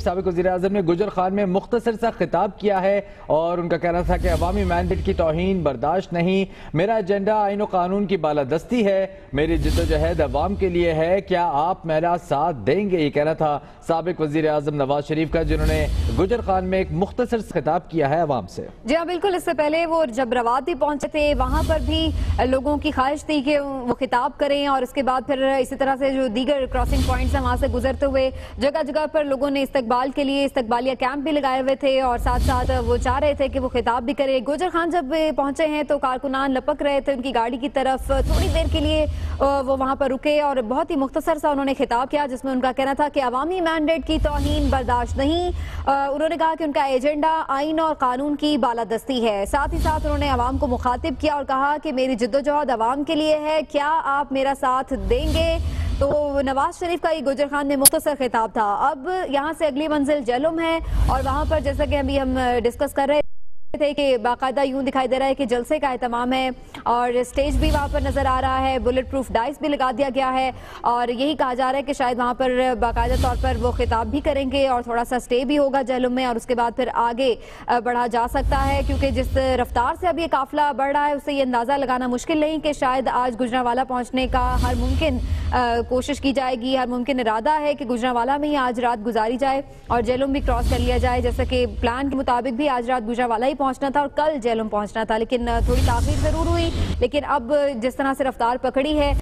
سابق وزیر اعظم نے گجر خان میں مختصر سا خطاب کیا ہے اور ان کا کہنا تھا کہ عوامی مینڈیٹ کی توہین برداشت نہیں، میرا ایجنڈا آئین و قانون کی بالادستی ہے، میری جدوجہد عوام کے لیے ہے، کیا آپ میرا ساتھ دیں گے؟ یہ کہنا تھا سابق وزیر اعظم نواز شریف کا، جنہوں نے گجر خان میں ایک مختصر خطاب کیا ہے عوام سے۔ جی ہاں بالکل، اس سے پہلے وہ جب روادی پہنچے تھے وہاں پر بھی لوگوں کی خواہش تھی کہ وہ خطاب کریں، اور اس کے بعد پھر اسی طرح سے جو دیگر کراسنگ پوائنٹس ہیں وہاں سے گزرتے ہوئے جگہ جگہ پر لوگوں نے استقبال کے لیے استقبالیہ کیمپ بھی لگائے ہوئے تھے، اور ساتھ ساتھ وہ چاہ رہے تھے کہ وہ خطاب بھی کرے۔ گجر خان جب پہنچے ہیں تو کارکنان لپک رہے تھے ان کی گاڑی کی طرف، تھوڑی دیر کے لیے وہ وہاں پر رکے اور بہت ہی مختصر سا انہوں نے خطاب کیا، جس میں ان کا کہنا تھا کہ عوامی مینڈیٹ کی توہین برداشت نہیں۔ انہوں نے کہا کہ ان کا ایجنڈا آئین اور قانون کی بالادستی ہے۔ ساتھ ہی ساتھ انہوں نے عوام کو مخاطب کیا اور کہا کہ میری جدوجہد عوام کے لیے ہے، کیا آپ میرا ساتھ دیں گے؟ تو نواز شریف کا یہ گجر خان میں مختصر خطاب تھا۔ اب یہاں سے اگلی منزل جہلم ہے، اور وہاں پر جیسا کہ ابھی ہم ڈسکس کر رہے تھے کہ باقاعدہ یوں دکھائی دے رہا ہے کہ جلسے کا اہتمام ہے، اور اسٹیج بھی وہاں پر نظر آ رہا ہے، بلٹ پروف ڈائس بھی لگا دیا گیا ہے، اور یہی کہا جا رہا ہے کہ شاید وہاں پر باقاعدہ طور پر وہ خطاب بھی کریں گے اور تھوڑا سا اسٹے بھی ہوگا جہلم میں، اور اس کے بعد پھر آگے بڑھا جا سکتا ہے، کیونکہ جس رفتار سے اب یہ قافلہ بڑھ رہا ہے اس سے یہ اندازہ لگانا مشکل نہیں کہ شاید آج گجرانوالہ پہنچنے کا ہر ممکن کوشش کی جائے گی، ہر ممکن ارادہ ہے کہ گجرانوالہ میں ہی آج رات گزاری جائے اور جہلم بھی کراس کر لیا جائے، جیسا کہ پلان کے مطابق بھی آج رات گجرانوالہ ہی پہنچنا تھا اور کل جہلم پہنچنا تھا، لیکن تھوڑی تاخیر ضرور ہوئی، لیکن اب جس طرح سے رفتار پکڑی ہے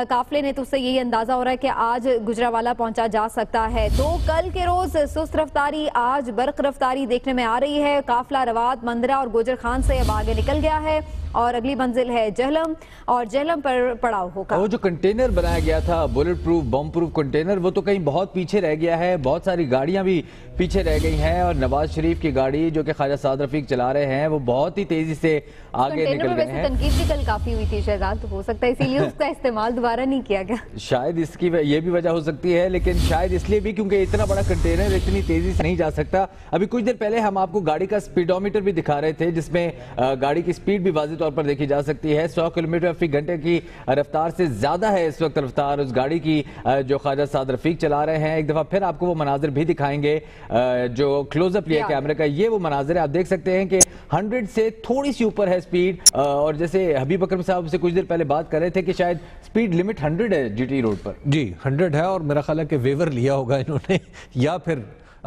قافلے نے تو اس سے یہی اندازہ ہو رہا ہے کہ آج گجرانوالہ پہنچا جا سکتا ہے۔ تو کل کے روز سست رفتاری، آج برق رفتاری دیکھنے میں آ رہی ہے۔ قافلہ رواد، مندرہ اور گوجر خان سے اب آگے نکل گیا ہے اور اگلی منزل ہے جہلم، اور جہلم پر پڑاؤ ہوگا۔ وہ جو کنٹینر بنایا گیا تھا bullet proof bomb proof container, وہ تو کہیں بہت پیچھے رہ گیا ہے، بہت ساری گاڑیاں بھی پیچھے رہ گئی ہیں، اور نواز شریف کی گاڑی جو کہ خواجہ سعد رفیق چلا رہے ہیں وہ بہت ہی تیزی سے آگے نکل گئے ہیں۔ تنقید بھی کل کافی ہوئی تھی شہزاد، تو ہو سکتا ہے اسی لیے اس کا استعمال دوبارہ نہیں کیا گیا، شاید اس کی یہ بھی وجہ ہو سکتی ہے، لیکن شاید اس لیے بھی کیونکہ اتنا بڑا کنٹینر اتنی تیزی سے نہیں جا سکتا۔ ابھی کچھ دیر پہلے ہم آپ کو گاڑی کا سپیڈومیٹر بھی دکھا رہے تھے، جس میں گاڑی کی سپیڈ بھی واضح طور پر دیکھی جا سکتی ہے، 100 کلومیٹر فی گھنٹے کی رفتار سے زیادہ ہے اس وقت رفتار اس گاڑی کی جو خواجہ سعد رفیق چلا رہے ہیں۔ ایک دفعہ پھر آپ کو وہ مناظر بھی دکھائیں گے جو کلوز اپ لیا کیمرے کا، یہ وہ مناظر ہے، آپ دیکھ سکتے ہیں کہ 100 سے تھوڑی سی اوپر ہے سپیڈ، اور جیسے حبیب اکرم صاحب سے کچھ دیر پہلے بات کر رہے تھے کہ شاید سپیڈ لمٹ 100 ہے جی ٹی روڈ پر۔ جی 100 ہے، اور میرا خیال ہے کہ ویور لیا ہوگا انہوں نے، یا پھر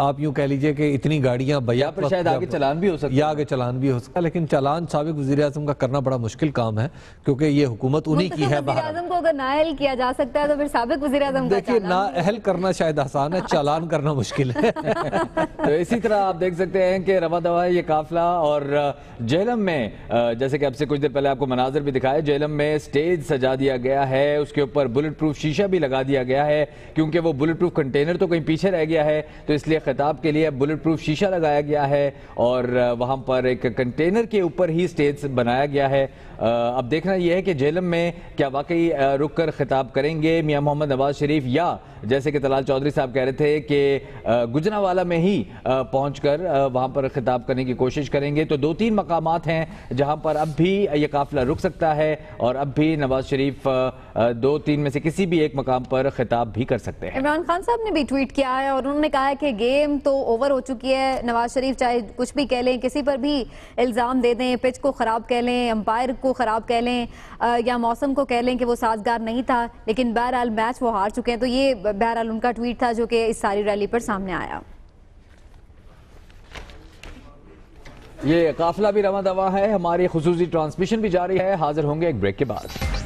آپ یوں کہہ لیجئے کہ اتنی گاڑیاں یا پھر شاید آگے چلان بھی ہو سکتا ہے، یا آگے چلان بھی ہو سکتا ہے، لیکن چلان سابق وزیر اعظم کا کرنا بڑا مشکل کام ہے، کیونکہ یہ حکومت انہی کی ہے۔ وزیر اعظم کو اگر نااہل کیا جا سکتا ہے تو پھر سابق وزیر اعظم کا دیکھیے نااہل کرنا شاید آسان ہے، چالان کرنا مشکل ہے۔ تو اسی طرح آپ دیکھ سکتے ہیں کہ رواں دواں یہ قافلہ، اور جہلم میں جیسے کہ اب سے کچھ دیر پہلے آپ کو مناظر بھی دکھائے، جہلم میں سٹیج سجا دیا گیا ہے، اس کے اوپر بلٹ پروف شیشہ بھی لگا دیا گیا ہے، کیونکہ وہ بلٹ پروف کنٹینر تو کہیں پیچھے رہ گیا ہے، تو اس لیے خطاب کے لیے بلٹ پروف شیشہ لگایا گیا ہے، اور وہاں پر ایک کنٹینر کے اوپر ہی سٹیج بنایا گیا ہے۔ اب دیکھنا یہ ہے کہ جہلم میں کیا واقعی رک کر خطاب کریں گے میاں محمد نواز شریف، یا جیسے کہ طلال چودھری صاحب کہہ رہے تھے کہ گجرانوالہ میں ہی پہنچ کر وہاں پر خطاب کرنے کی کوشش کریں گے۔ تو 2-3 مقامات ہیں جہاں پر اب بھی یہ قافلہ رک سکتا ہے، اور اب بھی نواز شریف 2-3 میں سے کسی بھی ایک مقام پر خطاب بھی کر سکتے ہیں۔ عمران خان صاحب نے بھی ٹویٹ کیا ہے اور انہوں نے کہا ہے کہ گیم تو اوور ہو چکی ہے، نواز شریف چاہے کچھ بھی کہہ لیں، کسی پر بھی الزام دے دیں، پچ کو خراب کہہ لیں، امپائر کو خراب کہہ لیں، یا موسم کو کہہ لیں کہ وہ سازگار نہیں تھا، لیکن بہرحال میچ وہ ہار چکے ہیں۔ تو یہ بہرحال ان کا ٹویٹ تھا جو کہ اس ساری ریلی پر سامنے آیا۔ یہ قافلہ بھی رواں دواں ہے، ہماری خصوصی ٹرانسمیشن بھی جاری ہے، حاضر ہوں گے ایک بریک کے بعد۔